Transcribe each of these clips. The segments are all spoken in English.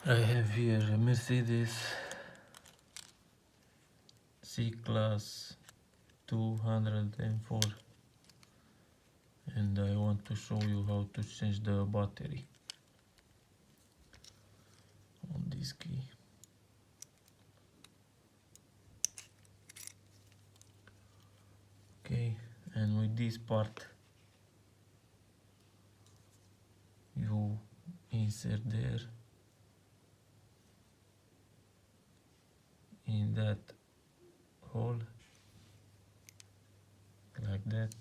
I have here a Mercedes C Class 204 and I want to show you how to change the battery on this key. Okay, and with this part you insert there in that hole like that,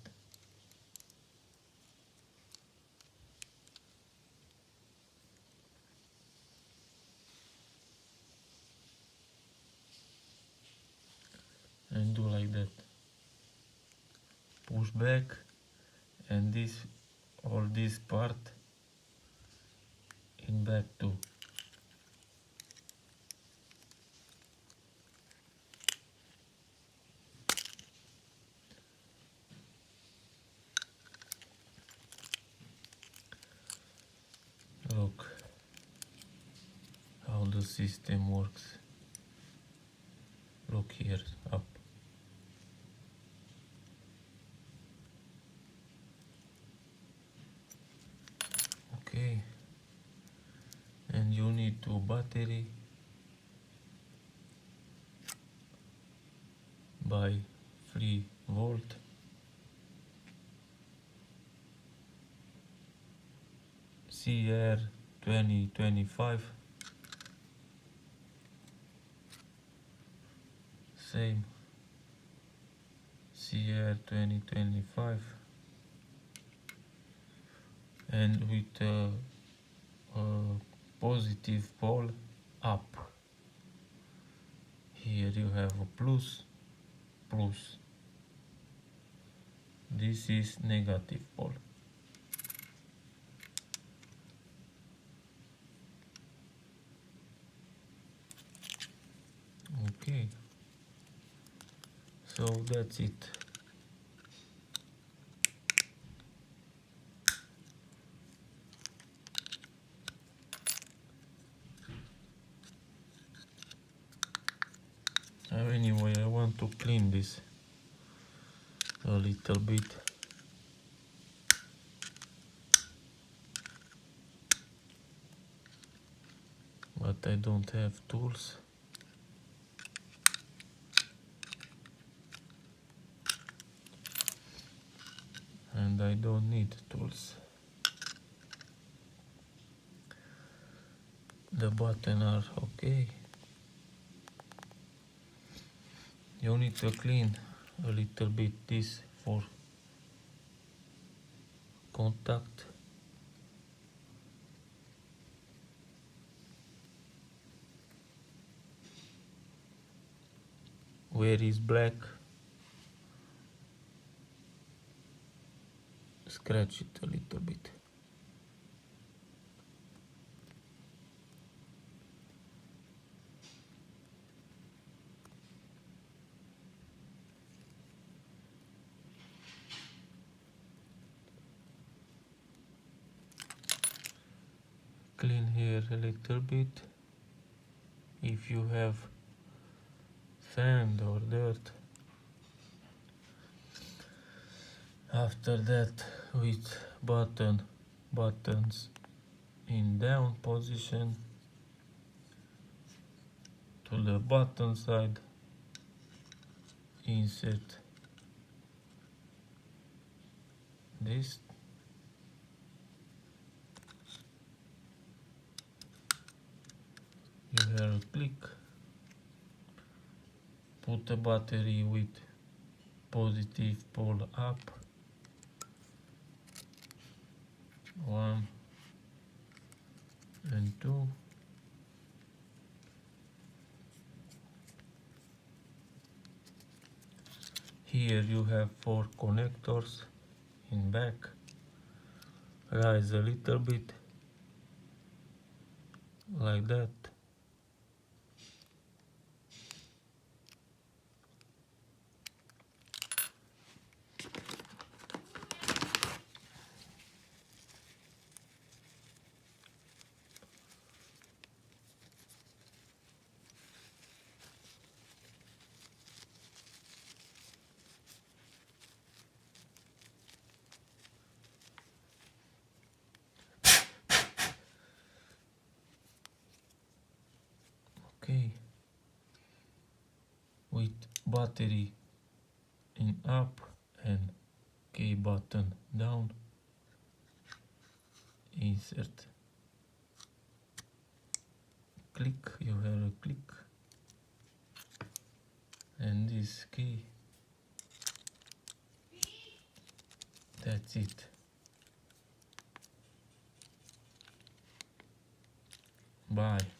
and do like that, push back, and all this part in back too. Look how the system works. Look here, up. Okay, and you need two battery by 3 volt, CR 2025, same CR 2025, and with a positive pole up. Here you have a plus. This is negative pole. Okay, so that's it. Anyway, I want to clean this a little bit. But I don't have tools. And I don't need tools. The buttons are okay. You need to clean a little bit this for contact. Where is black, scratch it a little bit. Clean here a little bit. If you have sand or dirt. After that, with buttons in down position to the bottom side, insert this. You have a click, put the battery with positive pole up, 1 and 2, here you have 4 connectors in back, rise a little bit like that. battery in up and key button down. Insert, click, you have a click, and this key. That's it. Bye.